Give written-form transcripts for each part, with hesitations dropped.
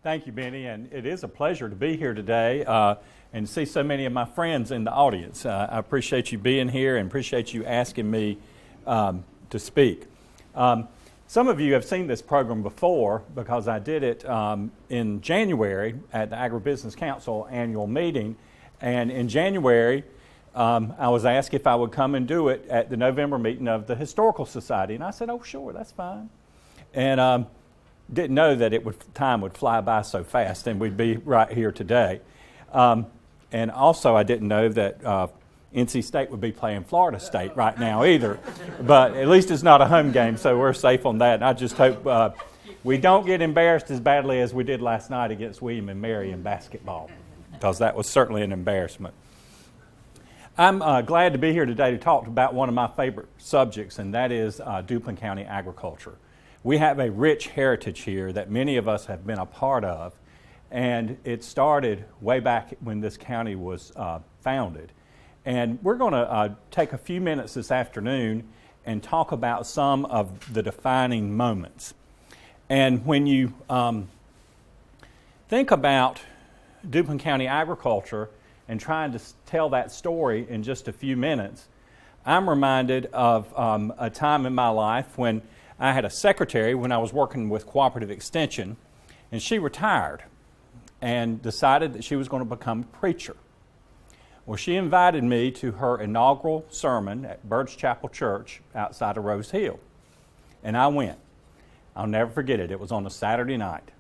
Thank you, Benny, and it is a pleasure to be here today and see so many of my friends in the audience. I appreciate you being here and appreciate you asking me to speak. Some of you have seen this program before because I did it in January at the Agribusiness Council annual meeting, and in January I was asked if I would come and do it at the November meeting of the Historical Society, and I said, oh sure, that's fine. And didn't know that time would fly by so fast and we'd be right here today. And also I didn't know that NC State would be playing Florida State right now either. But at least it's not a home game, so we're safe on that. And I just hope we don't get embarrassed as badly as we did last night against William and Mary in basketball, because that was certainly an embarrassment. I'm glad to be here today to talk about one of my favorite subjects, and that is Duplin County agriculture. We have a rich heritage here that many of us have been a part of, and it started way back when this county was founded. And we're going to take a few minutes this afternoon and talk about some of the defining moments. And when you think about Duplin County agriculture and trying to tell that story in just a few minutes, I'm reminded of a time in my life when I had a secretary when I was working with Cooperative Extension, and she retired and decided that she was going to become a preacher. Well, she invited me to her inaugural sermon at Bird's Chapel Church outside of Rose Hill, and I went. I'll never forget it. It was on a Saturday night,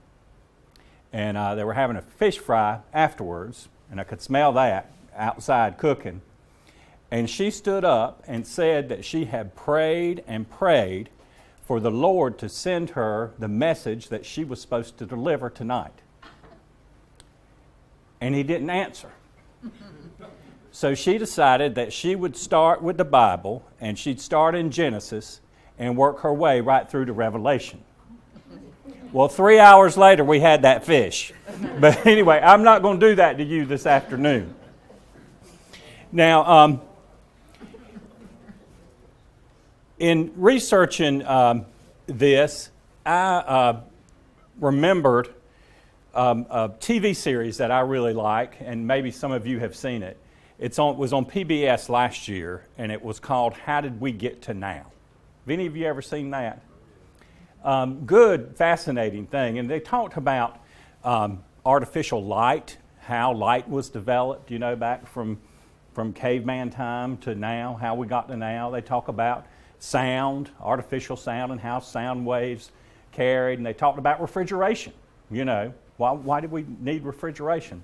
and they were having a fish fry afterwards, and I could smell that outside cooking. And she stood up and said that she had prayed and prayed for the Lord to send her the message that she was supposed to deliver tonight. And He didn't answer. So she decided that she would start with the Bible, and she'd start in Genesis and work her way right through to Revelation. Well, 3 hours later, we had that fish. But anyway, I'm not going to do that to you this afternoon. Now, in researching this, I remembered a TV series that I really like, and maybe some of you have seen it. It was on PBS last year, and it was called How Did We Get to Now? Have any of you ever seen that? Good, fascinating thing. And they talked about artificial light, how light was developed, back from caveman time to now, how we got to now. They talk about sound, artificial sound, and how sound waves carried. And they talked about refrigeration. Why did we need refrigeration?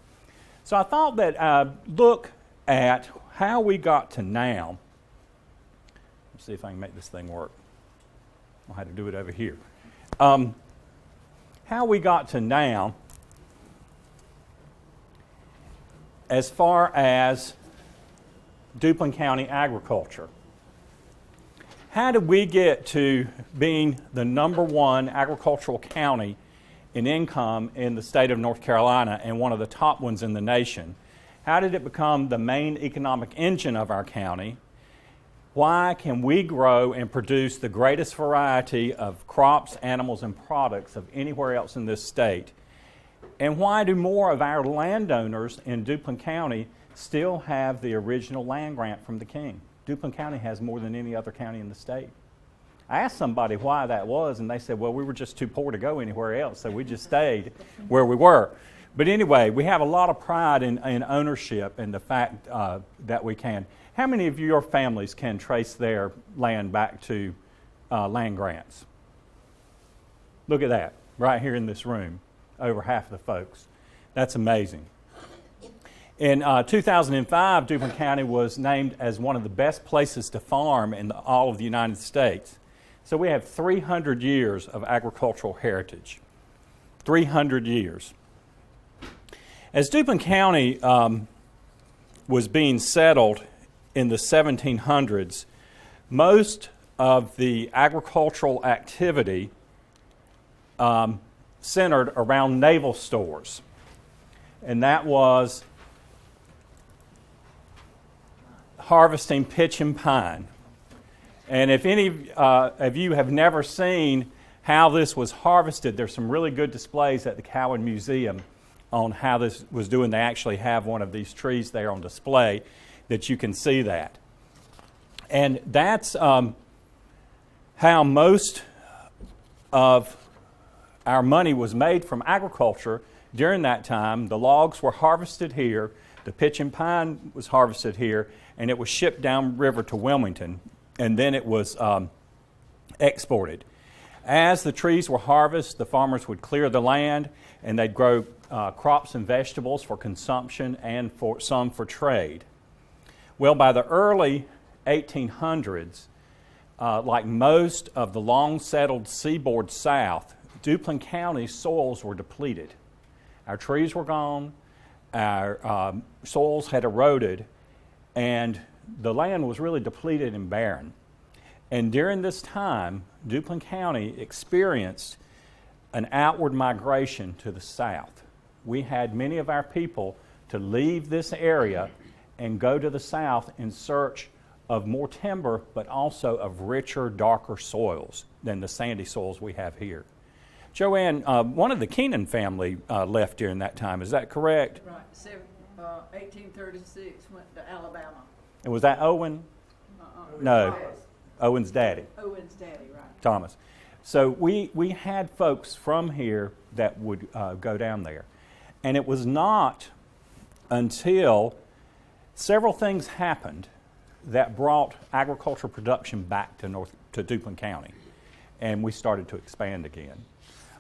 So I thought that I'd look at how we got to now. Let's see if I can make this thing work. I'll have to do it over here. How we got to now as far as Duplin County agriculture. How did we get to being the #1 agricultural county in income in the state of North Carolina and one of the top ones in the nation? How did it become the main economic engine of our county? Why can we grow and produce the greatest variety of crops, animals, and products of anywhere else in this state? And why do more of our landowners in Duplin County still have the original land grant from the King? Duplin County has more than any other county in the state. I asked somebody why that was, and they said, well, we were just too poor to go anywhere else, so we just stayed where we were. But anyway, we have a lot of pride in ownership and the fact that we can. How many of your families can trace their land back to land grants? Look at that, right here in this room, over half of the folks. That's amazing. In 2005, Duplin County was named as one of the best places to farm in all of the United States. So we have 300 years of agricultural heritage. 300 years. As Duplin County was being settled in the 1700s, most of the agricultural activity centered around naval stores. And that was harvesting pitch and pine. And if any of you have never seen how this was harvested. There's some really good displays at the Cowan Museum on how this was doing. They actually have one of these trees there on display that you can see that. And that's how most of our money was made from agriculture during that time. The logs were harvested here, the pitch and pine was harvested here, and it was shipped downriver to Wilmington, and then it was exported. As the trees were harvested, the farmers would clear the land, and they'd grow crops and vegetables for consumption and for some for trade. Well, by the early 1800s, like most of the long-settled seaboard South, Duplin County's soils were depleted. Our trees were gone, our soils had eroded, and the land was really depleted and barren. And during this time, Duplin County experienced an outward migration to the south. We had many of our people to leave this area and go to the south in search of more timber, but also of richer, darker soils than the sandy soils we have here. Joanne, one of the Keenan family left during that time, is that correct? Right, 1836 went to Alabama. And was that Owen? No, Owen's daddy. Owen's daddy, right. Thomas. So we had folks from here that would go down there. And it was not until several things happened that brought agricultural production back to Duplin County. And we started to expand again.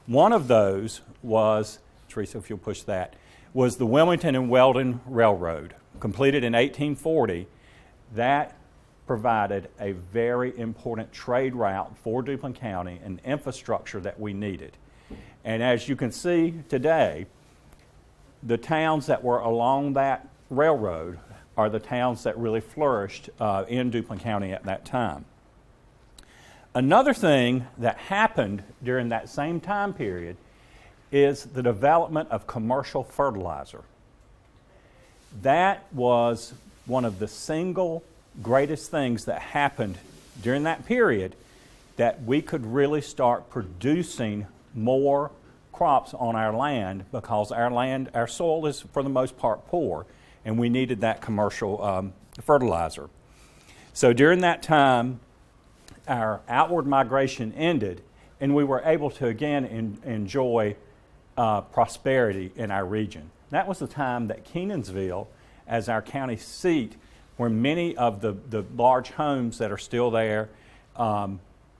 One of those was, Teresa, if you'll push that, was the Wilmington and Weldon Railroad, completed in 1840. That provided a very important trade route for Duplin County and infrastructure that we needed. And as you can see today, the towns that were along that railroad are the towns that really flourished in Duplin County at that time. Another thing that happened during that same time period is the development of commercial fertilizer. That was one of the single greatest things that happened during that period, that we could really start producing more crops on our land, because our soil is for the most part poor, and we needed that commercial fertilizer. So during that time, our outward migration ended, and we were able to again enjoy prosperity in our region. That was the time that Kenansville, as our county seat, where many of the large homes that are still there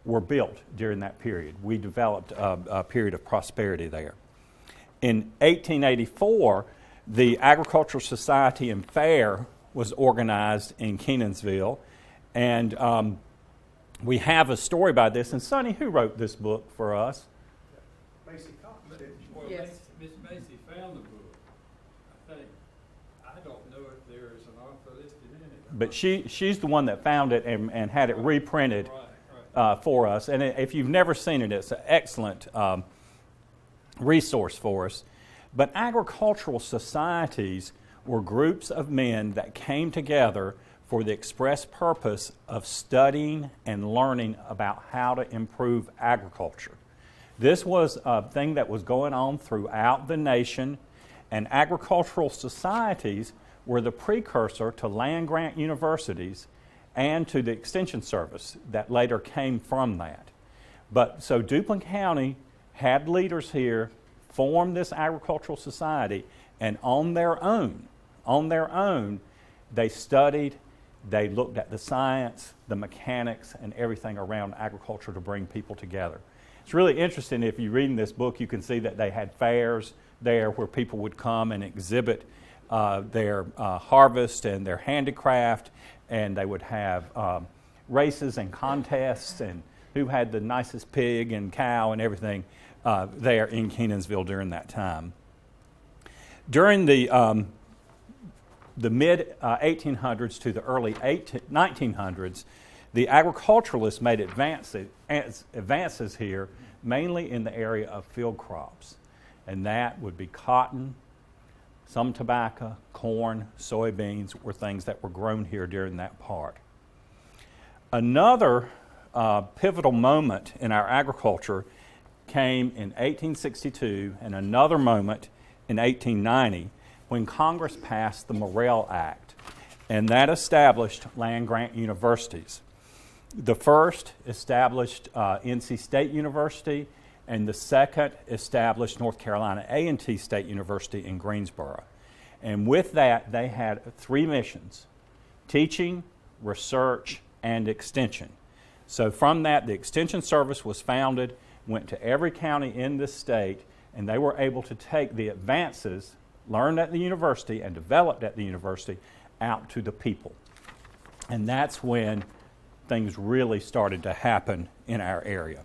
were built during that period. We developed a period of prosperity there. In 1884, the Agricultural Society and Fair was organized in Kenansville, and we have a story about this. And Sonny, who wrote this book for us? Macy Cox did. Well, Yes. Miss Macy found the book. I don't know if there is an author listed in it. But she's the one that found it and had it reprinted Right. for us. And if you've never seen it, it's an excellent resource for us. But agricultural societies were groups of men that came together for the express purpose of studying and learning about how to improve agriculture. This was a thing that was going on throughout the nation, and agricultural societies were the precursor to land-grant universities and to the Extension Service that later came from that. But so Duplin County had leaders here, formed this agricultural society, and on their own, they studied, they looked at the science, the mechanics, and everything around agriculture to bring people together. It's really interesting. If you read in this book, you can see that they had fairs there where people would come and exhibit their harvest and their handicraft, and they would have races and contests and who had the nicest pig and cow and everything there in Kenansville during that time. During the mid-1800s to the early 1900s, the agriculturalists made advances here, mainly in the area of field crops. And that would be cotton, some tobacco, corn, soybeans were things that were grown here during that part. Another pivotal moment in our agriculture came in 1862 and another moment in 1890 when Congress passed the Morrill Act, and that established land-grant universities. The first established NC State University, and the second established North Carolina A&T State University in Greensboro. And with that, they had three missions: teaching, research, and extension. So from that, the Extension Service was founded, went to every county in this state, and they were able to take the advances learned at the university and developed at the university out to the people. And that's when things really started to happen in our area.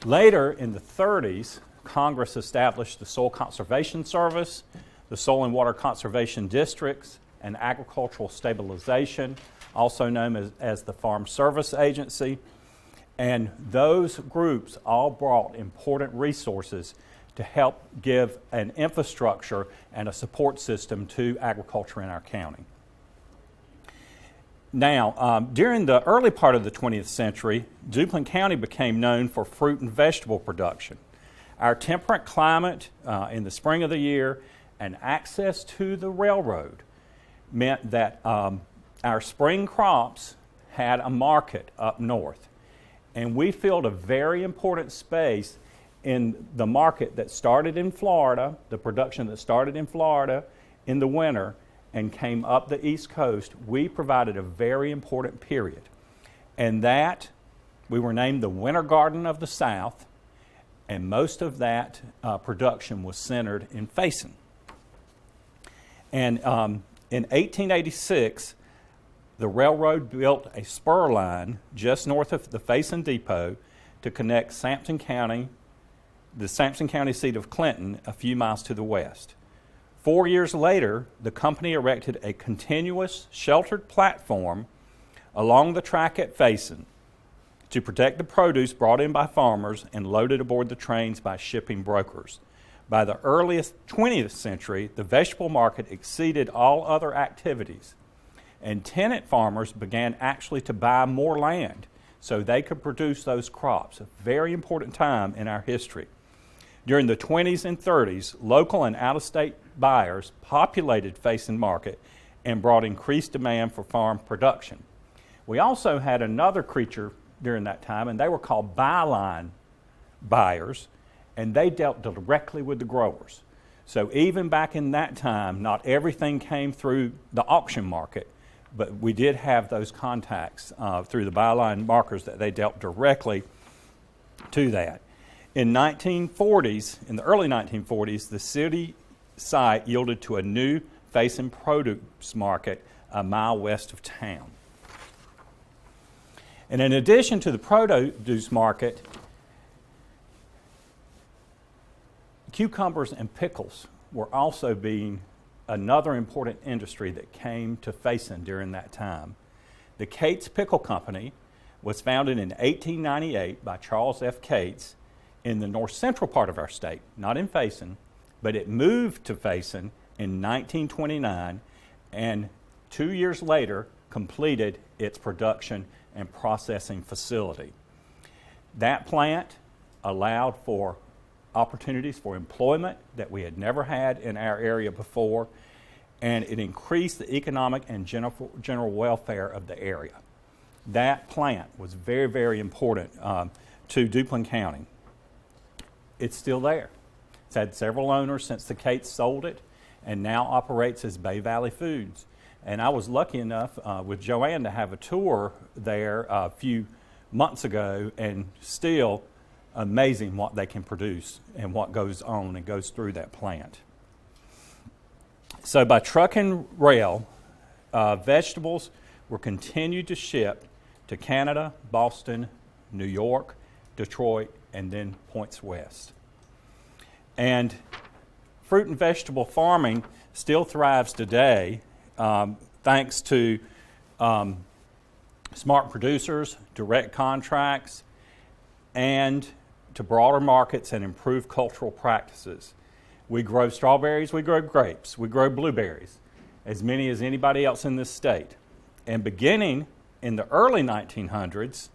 Later, in the 30s, Congress established the Soil Conservation Service, the Soil and Water Conservation Districts, and Agricultural Stabilization, also known as the Farm Service Agency. And those groups all brought important resources to help give an infrastructure and a support system to agriculture in our county. Now, during the early part of the 20th century, Duplin County became known for fruit and vegetable production. Our temperate climate in the spring of the year and access to the railroad meant that our spring crops had a market up north. And we filled a very important space in the market that started in Florida, the production that started in Florida in the winter and came up the East Coast. We provided a very important period. And that, we were named the Winter Garden of the South, and most of that production was centered in Faison. And in 1886, the railroad built a spur line just north of the Faison Depot to connect Sampson County, the Sampson County seat of Clinton, a few miles to the west. 4 years later, the company erected a continuous sheltered platform along the track at Faison to protect the produce brought in by farmers and loaded aboard the trains by shipping brokers. By the earliest 20th century, the vegetable market exceeded all other activities, and tenant farmers began actually to buy more land so they could produce those crops. A very important time in our history. During the 20s and 30s, local and out-of-state buyers populated Faison Market and brought increased demand for farm production. We also had another creature during that time, and they were called byline buyers, and they dealt directly with the growers. So even back in that time, not everything came through the auction market, but we did have those contacts through the byline markers that they dealt directly to that. In the early 1940s, the city site yielded to a new Faison produce market a mile west of town. And in addition to the produce market, cucumbers and pickles were also being another important industry that came to Faison during that time. The Cates Pickle Company was founded in 1898 by Charles F. Cates in the north central part of our state, not in Faison, but it moved to Faison in 1929 and 2 years later completed its production and processing facility. That plant allowed for opportunities for employment that we had never had in our area before, and it increased the economic and general welfare of the area. That plant was very, very important to Duplin County. It's still there. It's had several owners since the Cates sold it and now operates as Bay Valley Foods. And I was lucky enough with Joanne to have a tour there a few months ago, and still amazing what they can produce and what goes on and goes through that plant. So by truck and rail, vegetables were continued to ship to Canada, Boston, New York, Detroit, and then points west. And fruit and vegetable farming still thrives today thanks to smart producers, direct contracts, and to broader markets and improved cultural practices. We grow strawberries, we grow grapes, we grow blueberries, as many as anybody else in this state. And beginning in the early 1900s,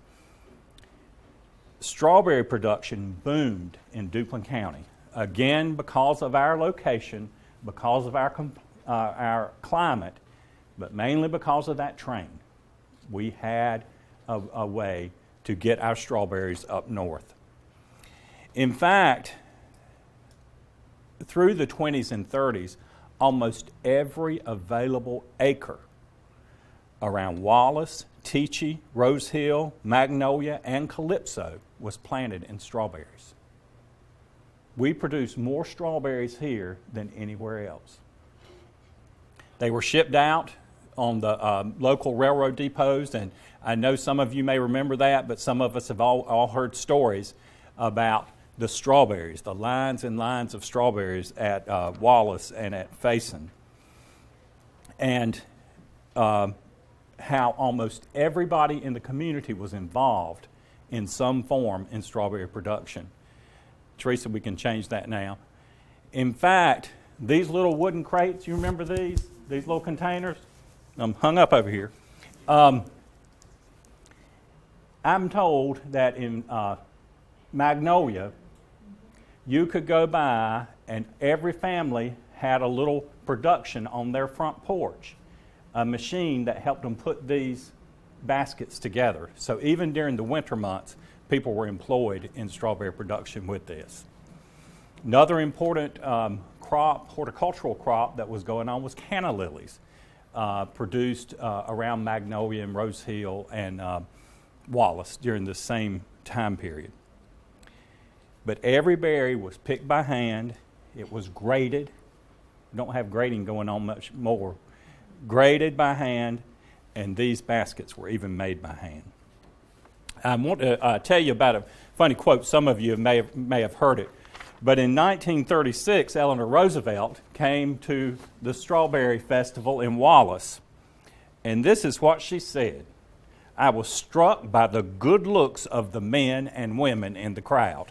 strawberry production boomed in Duplin County, again because of our location, because of our climate, but mainly because of that train. We had a way to get our strawberries up north. In fact, through the 20s and 30s, almost every available acre around Wallace, Teachey, Rose Hill, Magnolia, and Calypso was planted in strawberries. We produce more strawberries here than anywhere else. They were shipped out on the local railroad depots, and I know some of you may remember that, but some of us have all heard stories about the strawberries, the lines and lines of strawberries at Wallace and at Faison. And how almost everybody in the community was involved in some form in strawberry production. Teresa, we can change that now. In fact, these little wooden crates, you remember these? These little containers? I'm hung up over here. I'm told that in Magnolia, you could go by and every family had a little production on their front porch, a machine that helped them put these baskets together. So even during the winter months, people were employed in strawberry production with this. Another important horticultural crop that was going on was canna lilies, produced around Magnolia and Rose Hill and Wallace during the same time period. But every berry was picked by hand. It was graded. We don't have grading going on much more. Graded by hand, and these baskets were even made by hand. I want to tell you about a funny quote. Some of you may have heard it. But in 1936, Eleanor Roosevelt came to the Strawberry Festival in Wallace, and this is what she said. "I was struck by the good looks of the men and women in the crowd."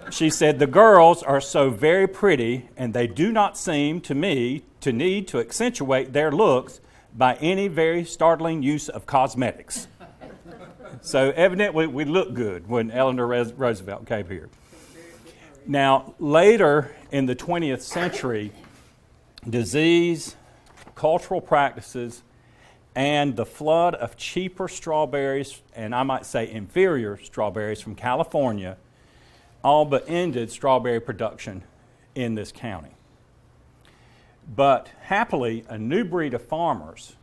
She said, "The girls are so very pretty, and they do not seem to me to need to accentuate their looks by any very startling use of cosmetics." So evidently we looked good when Eleanor Roosevelt came here. Now, later in the 20th century, disease, cultural practices, and the flood of cheaper strawberries, and I might say inferior strawberries from California, all but ended strawberry production in this county. But happily, a new breed of farmers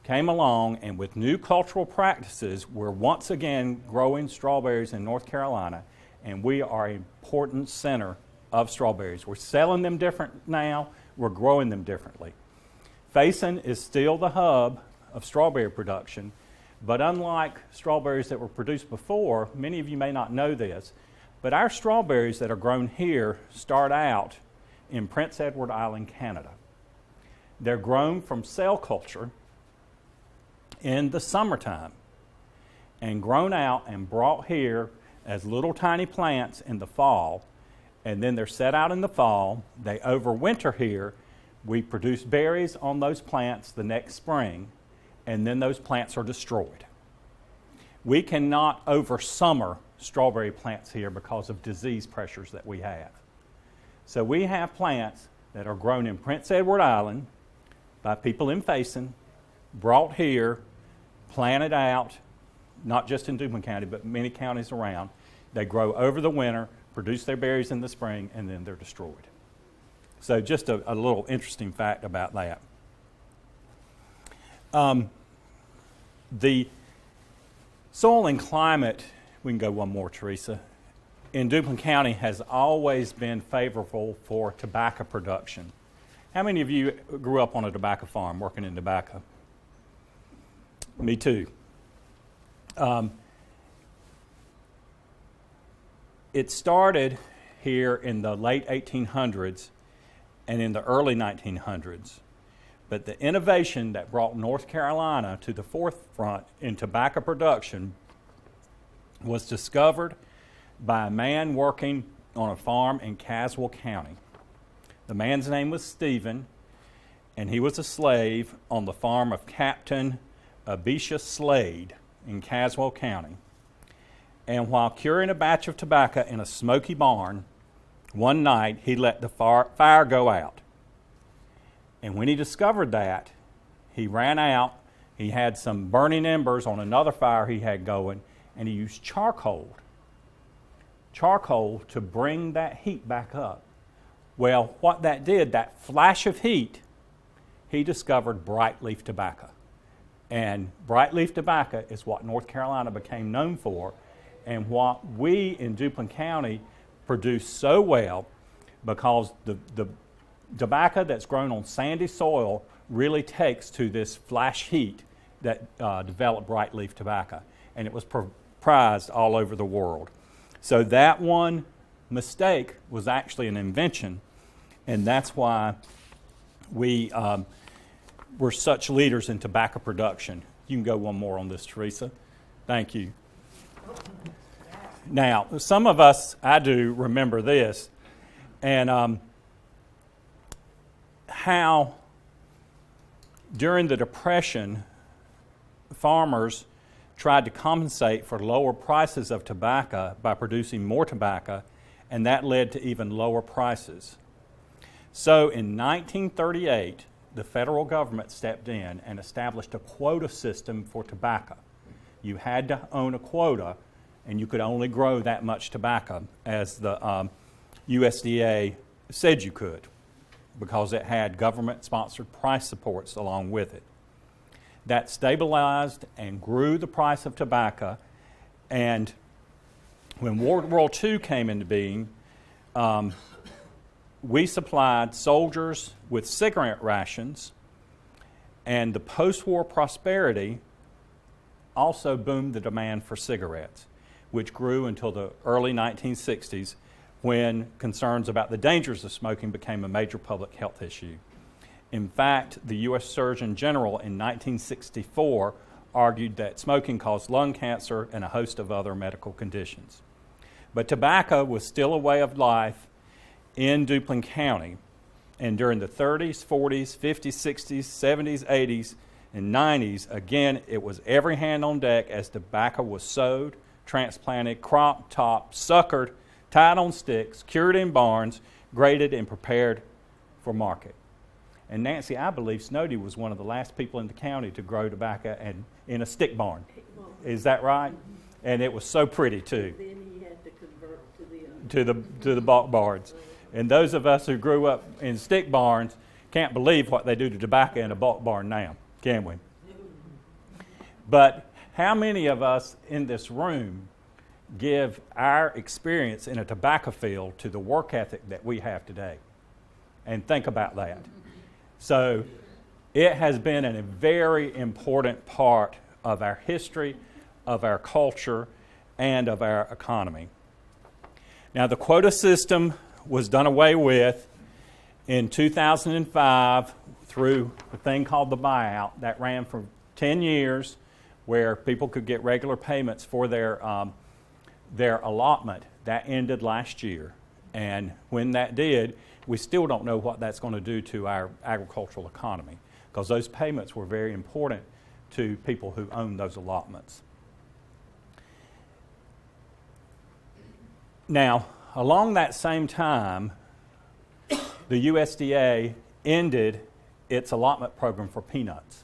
came along, and with new cultural practices, we're once again growing strawberries in North Carolina, and we are an important center of strawberries. We're selling them different now, we're growing them differently. Faison is still the hub of strawberry production, but unlike strawberries that were produced before, many of you may not know this, but our strawberries that are grown here start out in Prince Edward Island, Canada. They're grown from cell culture in the summertime and grown out and brought here as little tiny plants in the fall, and then they're set out in the fall. They overwinter here. We produce berries on those plants the next spring, and then those plants are destroyed. We cannot oversummer strawberry plants here because of disease pressures that we have. So we have plants that are grown in Prince Edward Island by people in Faison, brought here, planted out, not just in Duplin County, but many counties around. They grow over the winter, produce their berries in the spring, and then they're destroyed. So just a little interesting fact about that. The soil and climate, we can go one more, Teresa, in Duplin County has always been favorable for tobacco production. How many of you grew up on a tobacco farm working in tobacco? Me too. It started here in the late 1800s and in the early 1900s. But the innovation that brought North Carolina to the forefront in tobacco production was discovered by a man working on a farm in Caswell County. The man's name was Stephen, and he was a slave on the farm of Captain Abishai Slade in Caswell County. And while curing a batch of tobacco in a smoky barn, one night he let the fire go out. And when he discovered that, he ran out. He had some burning embers on another fire he had going, and he used charcoal to bring that heat back up. Well, what that did, that flash of heat, he discovered bright leaf tobacco. And bright leaf tobacco is what North Carolina became known for, and what we in Duplin County produce so well, because the tobacco that's grown on sandy soil really takes to this flash heat that developed bright leaf tobacco, and it was prized all over the world. So that one mistake was actually an invention, and that's why we were such leaders in tobacco production. You can go one more on this, Teresa. Thank you. Now, some of us, I do remember this, and how during the Depression, farmers tried to compensate for lower prices of tobacco by producing more tobacco, and that led to even lower prices. So in 1938, the federal government stepped in and established a quota system for tobacco. You had to own a quota, and you could only grow that much tobacco, as the USDA said you could, because it had government-sponsored price supports along with it. That stabilized and grew the price of tobacco, and when World War II came into being, we supplied soldiers with cigarette rations, and the post-war prosperity also boomed the demand for cigarettes, which grew until the early 1960s, when concerns about the dangers of smoking became a major public health issue. In fact, the U.S. Surgeon General in 1964 argued that smoking caused lung cancer and a host of other medical conditions. But tobacco was still a way of life in Duplin County, and during the 30s, 40s, 50s, 60s, 70s, 80s, and 90s, again, it was every hand on deck as tobacco was sowed, transplanted, cropped, topped, suckered, tied on sticks, cured in barns, graded, and prepared for market. And Nancy, I believe Snowdy was one of the last people in the county to grow tobacco and in a stick barn. Is that right? And it was so pretty too. Then he had to convert To the bulk barns. And those of us who grew up in stick barns can't believe what they do to tobacco in a bulk barn now, can we? But how many of us in this room give our experience in a tobacco field to the work ethic that we have today? And think about that. So it has been a very important part of our history, of our culture, and of our economy. Now, the quota system was done away with in 2005 through a thing called the buyout that ran for 10 years, where people could get regular payments for their allotment. That ended last year. And when that did, we still don't know what that's going to do to our agricultural economy, because those payments were very important to people who own those allotments. Now, along that same time, the USDA ended its allotment program for peanuts.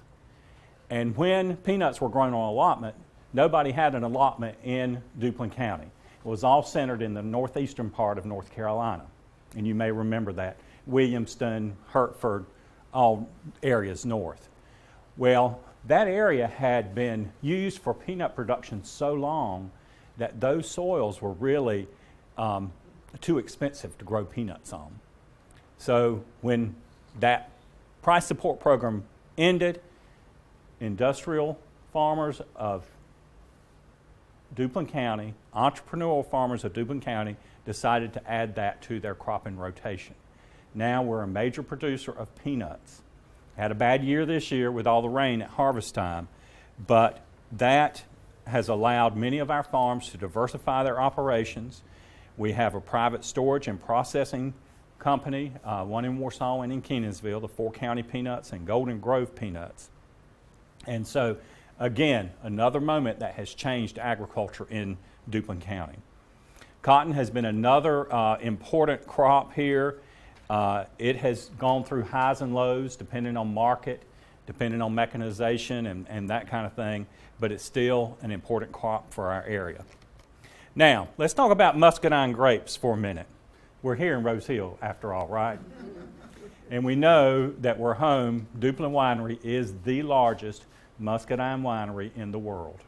And when peanuts were grown on allotment, nobody had an allotment in Duplin County. It was all centered in the northeastern part of North Carolina. And you may remember that. Williamston, Hertford, all areas north. Well, that area had been used for peanut production so long that those soils were really too expensive to grow peanuts on. So when that price support program ended, industrial farmers of Duplin County, entrepreneurial farmers of Duplin County, decided to add that to their cropping rotation. Now we're a major producer of peanuts. Had a bad year this year with all the rain at harvest time, but that has allowed many of our farms to diversify their operations. We have a private storage and processing company, one in Warsaw and in Kenansville, the 4 County Peanuts and Golden Grove Peanuts. And so, again, another moment that has changed agriculture in Duplin County. Cotton has been another important crop here. It has gone through highs and lows depending on market, depending on mechanization and that kind of thing, but it's still an important crop for our area. Now, let's talk about muscadine grapes for a minute. We're here in Rose Hill, after all, right? And we know that we're home. Duplin Winery is the largest muscadine winery in the world.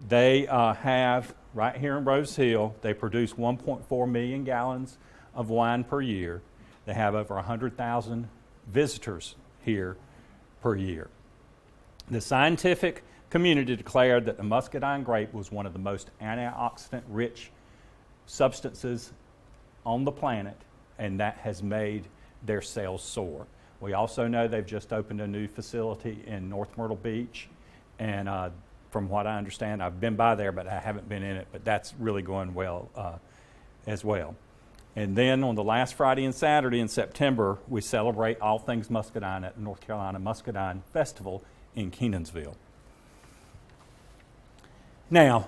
They have, right here in Rose Hill, they produce 1.4 million gallons of wine per year. They have over 100,000 visitors here per year. The scientific community declared that the muscadine grape was one of the most antioxidant-rich substances on the planet, and that has made their sales soar. We also know they've just opened a new facility in North Myrtle Beach, and from what I understand, I've been by there, but I haven't been in it, but that's really going well as well. And then on the last Friday and Saturday in September, we celebrate all things muscadine at the North Carolina Muscadine Festival in Kenansville. Now,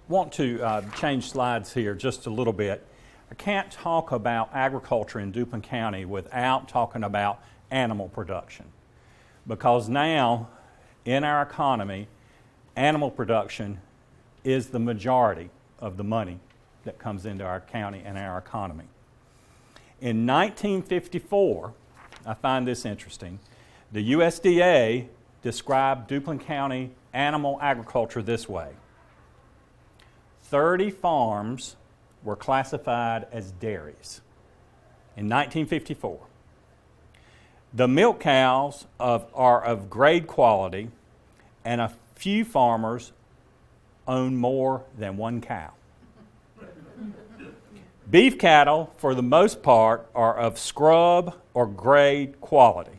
want to change slides here just a little bit. I can't talk about agriculture in Duplin County without talking about animal production, because now in our economy, animal production is the majority of the money that comes into our county and our economy. In 1954, I find this interesting, the USDA described Duplin County animal agriculture this way: 30 farms were classified as dairies in 1954. The milk cows are of grade quality, and a few farmers own more than one cow. Beef cattle, for the most part, are of scrub or grade quality,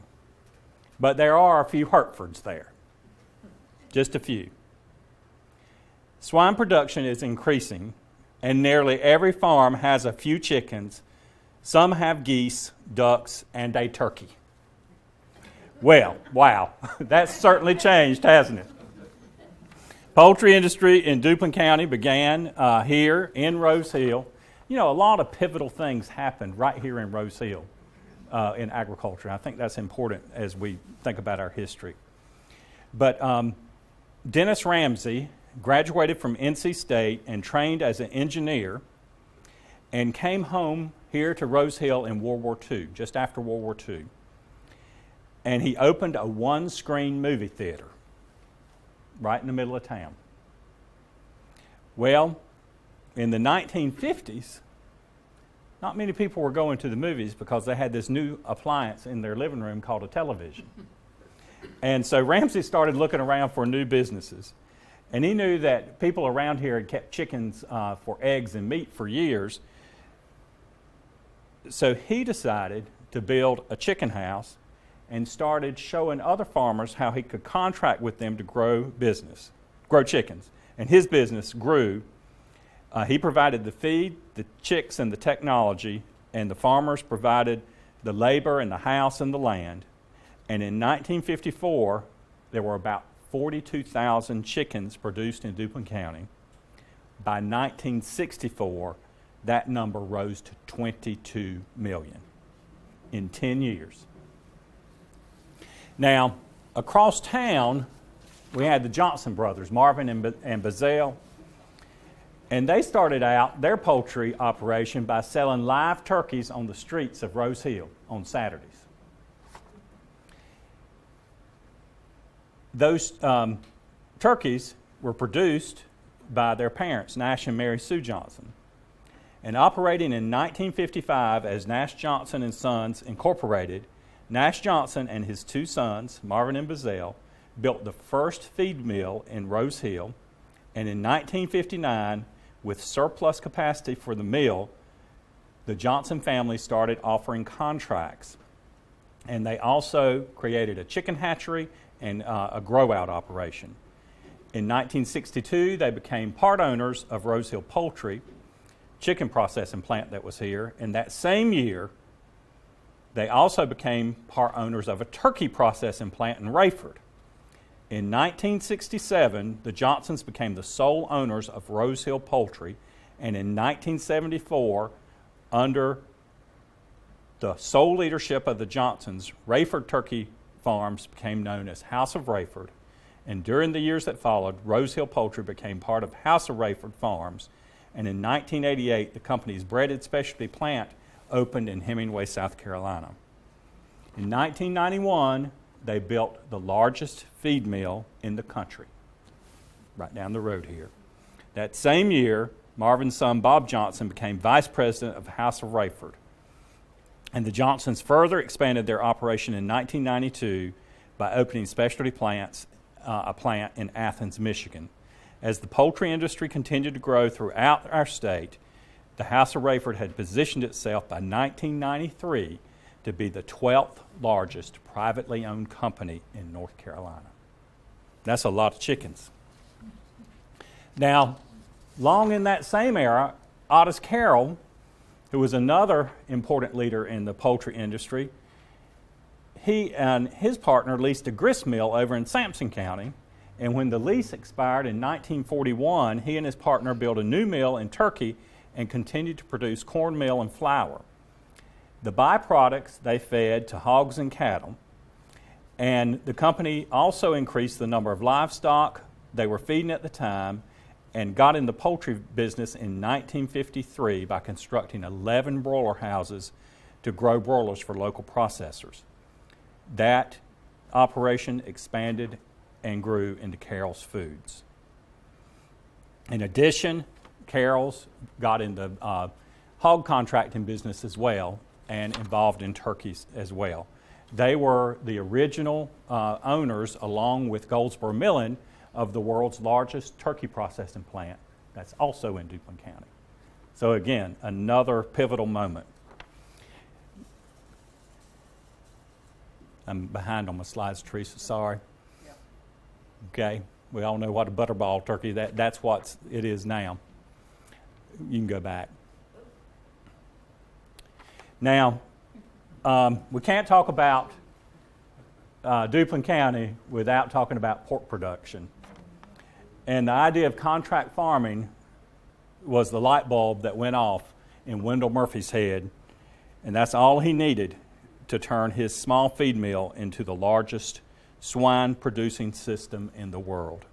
but there are a few Herefords there, just a few. Swine production is increasing, and nearly every farm has a few chickens. Some have geese, ducks, and a turkey. Well, wow, that's certainly changed, hasn't it? Poultry industry in Duplin County began here in Rose Hill. You know, a lot of pivotal things happened right here in Rose Hill in agriculture. I think that's important as we think about our history. But Dennis Ramsey graduated from NC State and trained as an engineer and came home here to Rose Hill in World War II, just after World War II. And he opened a one-screen movie theater right in the middle of town. Well, in the 1950s, not many people were going to the movies because they had this new appliance in their living room called a television. And so Ramsey started looking around for new businesses. And he knew that people around here had kept chickens for eggs and meat for years. So he decided to build a chicken house and started showing other farmers how he could contract with them to grow chickens. And his business grew. He provided the feed, the chicks, and the technology, and the farmers provided the labor and the house and the land. And in 1954, there were about 42,000 chickens produced in Duplin County. By 1964, that number rose to 22 million in 10 years. Now, across town, we had the Johnson brothers, Marvin and Bazell, and they started out their poultry operation by selling live turkeys on the streets of Rose Hill on Saturdays. Those turkeys were produced by their parents, Nash and Mary Sue Johnson. And operating in 1955 as Nash Johnson and Sons Incorporated, Nash Johnson and his two sons, Marvin and Bazell, built the first feed mill in Rose Hill. And in 1959, with surplus capacity for the mill, the Johnson family started offering contracts. And they also created a chicken hatchery and a grow-out operation. In 1962, they became part owners of Rose Hill Poultry, chicken processing plant that was here. And that same year, they also became part owners of a turkey processing plant in Rayford. In 1967, the Johnsons became the sole owners of Rose Hill Poultry, and in 1974, under the sole leadership of the Johnsons, Rayford Turkey Farms became known as House of Rayford, and during the years that followed, Rose Hill Poultry became part of House of Rayford Farms, and in 1988, the company's breaded specialty plant opened in Hemingway, South Carolina. In 1991, they built the largest feed mill in the country, right down the road here. That same year, Marvin's son Bob Johnson became vice president of House of Rayford. And the Johnsons further expanded their operation in 1992 by opening specialty plants, a plant in Athens, Michigan. As the poultry industry continued to grow throughout our state, the House of Rayford had positioned itself by 1993 to be the 12th largest privately owned company in North Carolina. That's a lot of chickens. Now, long in that same era, Otis Carroll, who was another important leader in the poultry industry, he and his partner leased a grist mill over in Sampson County, and when the lease expired in 1941, he and his partner built a new mill in Turkey and continued to produce cornmeal and flour. The byproducts they fed to hogs and cattle, and the company also increased the number of livestock they were feeding at the time and got in the poultry business in 1953 by constructing 11 broiler houses to grow broilers for local processors. That operation expanded and grew into Carroll's Foods. In addition, Carroll's got in the hog contracting business as well and involved in turkeys as well. They were the original owners, along with Goldsboro Milling, of the world's largest turkey processing plant that's also in Duplin County. So again, another pivotal moment. I'm behind on my slides, Teresa, sorry. Yep. Okay, we all know what a butterball turkey, that's what it is now. You can go back. Now, we can't talk about Duplin County without talking about pork production. And the idea of contract farming was the light bulb that went off in Wendell Murphy's head, and that's all he needed to turn his small feed mill into the largest swine producing system in the world.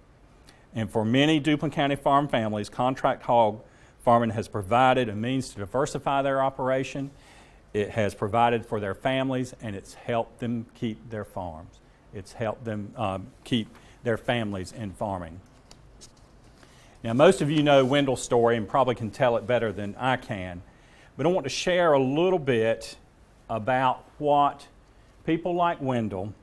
And for many Duplin County farm families, contract hog farming has provided a means to diversify their operation. It has provided for their families, and it's helped them keep their farms. It's helped them keep their families in farming. Now, most of you know Wendell's story and probably can tell it better than I can, but I want to share a little bit about what people like Wendell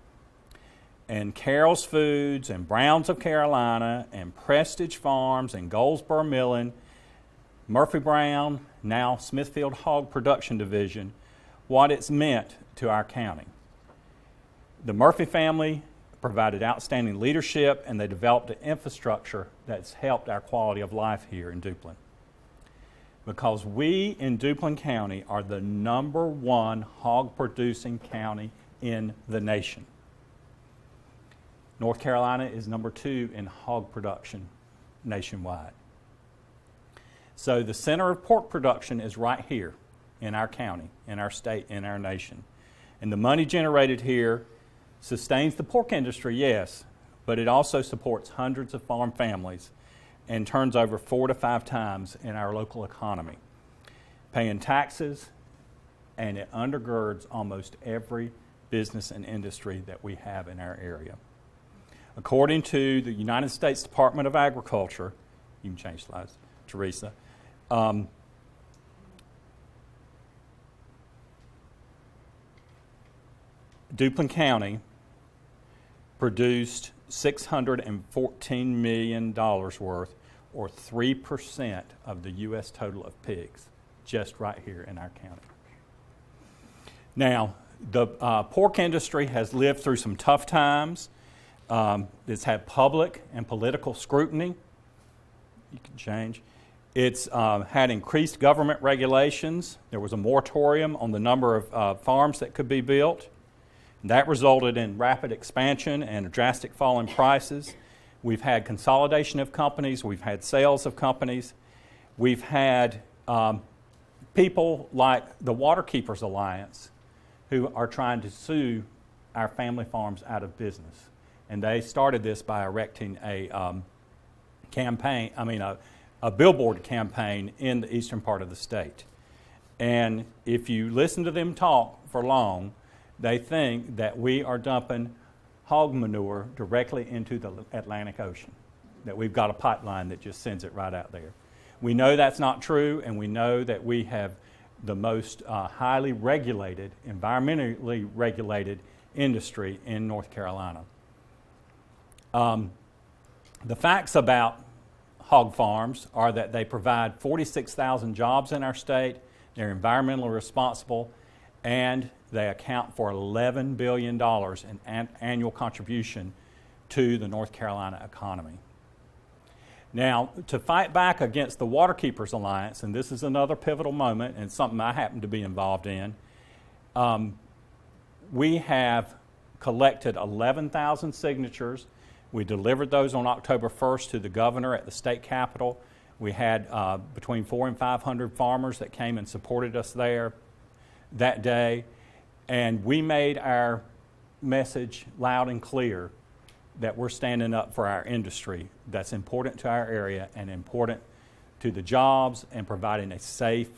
and Carroll's Foods and Browns of Carolina and Prestige Farms and Goldsboro Milling, Murphy Brown, now Smithfield Hog Production Division, what it's meant to our county. The Murphy family provided outstanding leadership, and they developed an infrastructure that's helped our quality of life here in Duplin. Because we in Duplin County are the #1 hog producing county in the nation. North Carolina is #2 in hog production nationwide. So the center of pork production is right here in our county, in our state, in our nation. And the money generated here sustains the pork industry, yes, but it also supports hundreds of farm families and turns over 4 to 5 times in our local economy, paying taxes, and it undergirds almost every business and industry that we have in our area. According to the United States Department of Agriculture, you can change slides, Teresa, Duplin County produced $614 million worth, or 3% of the U.S. total of pigs, just right here in our county. Now, the pork industry has lived through some tough times. It's had public and political scrutiny. You can change. It's had increased government regulations. There was a moratorium on the number of farms that could be built. That resulted in rapid expansion and a drastic fall in prices. We've had consolidation of companies. We've had sales of companies. We've had people like the Waterkeepers Alliance who are trying to sue our family farms out of business. And they started this by erecting a billboard campaign in the eastern part of the state. And if you listen to them talk for long, they think that we are dumping hog manure directly into the Atlantic Ocean, that we've got a pipeline that just sends it right out there. We know that's not true, and we know that we have the most highly regulated, environmentally regulated industry in North Carolina. The facts about hog farms are that they provide 46,000 jobs in our state, they're environmentally responsible, and they account for $11 billion in annual contribution to the North Carolina economy. Now, to fight back against the Waterkeepers Alliance, and this is another pivotal moment and something I happen to be involved in, we have collected 11,000 signatures. We delivered those on October 1st to the governor at the state capitol. We had between 400 and 500 farmers that came and supported us there that day. And we made our message loud and clear that we're standing up for our industry that's important to our area and important to the jobs and providing a safe,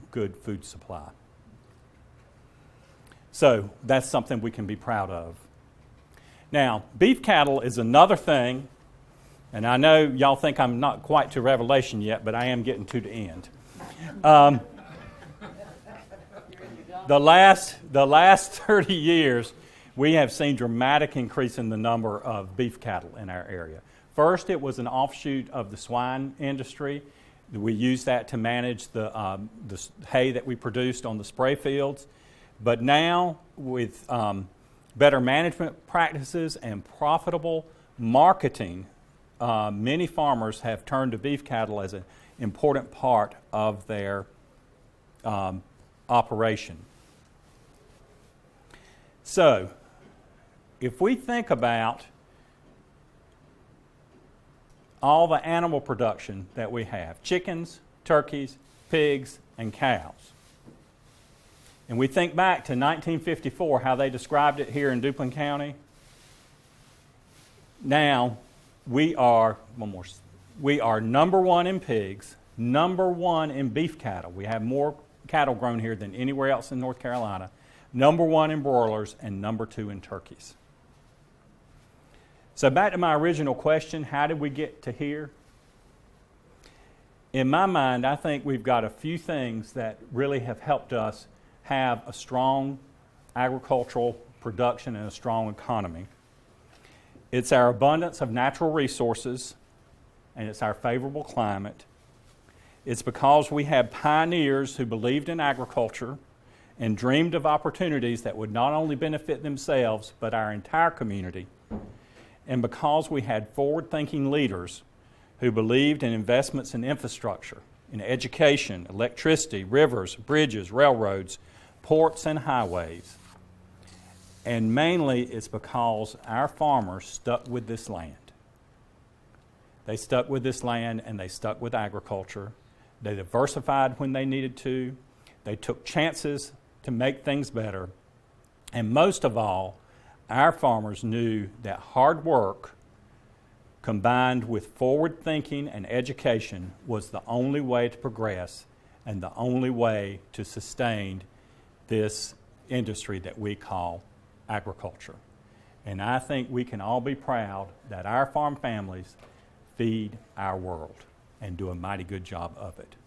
good food supply. So that's something we can be proud of. Now, beef cattle is another thing, and I know y'all think I'm not quite to Revelation yet, but I am getting to the end. The last 30 years, we have seen dramatic increase in the number of beef cattle in our area. First, it was an offshoot of the swine industry. We used that to manage the hay that we produced on the spray fields. But now, with better management practices and profitable marketing, many farmers have turned to beef cattle as an important part of their operation. So, if we think about all the animal production that we have, chickens, turkeys, pigs, and cows, and we think back to 1954, how they described it here in Duplin County, now we are number one in pigs, number one in beef cattle. We have more cattle grown here than anywhere else in North Carolina. Number one in broilers and number two in turkeys. So back to my original question, how did we get to here? In my mind, I think we've got a few things that really have helped us have a strong agricultural production and a strong economy. It's our abundance of natural resources, and it's our favorable climate. It's because we had pioneers who believed in agriculture and dreamed of opportunities that would not only benefit themselves, but our entire community. And because we had forward-thinking leaders who believed in investments in infrastructure, in education, electricity, rivers, bridges, railroads, ports, and highways. And mainly it's because our farmers stuck with this land. They stuck with this land and they stuck with agriculture. They diversified when they needed to. They took chances to make things better. And most of all, our farmers knew that hard work combined with forward thinking and education was the only way to progress and the only way to sustain this industry that we call agriculture. And I think we can all be proud that our farm families feed our world and do a mighty good job of it.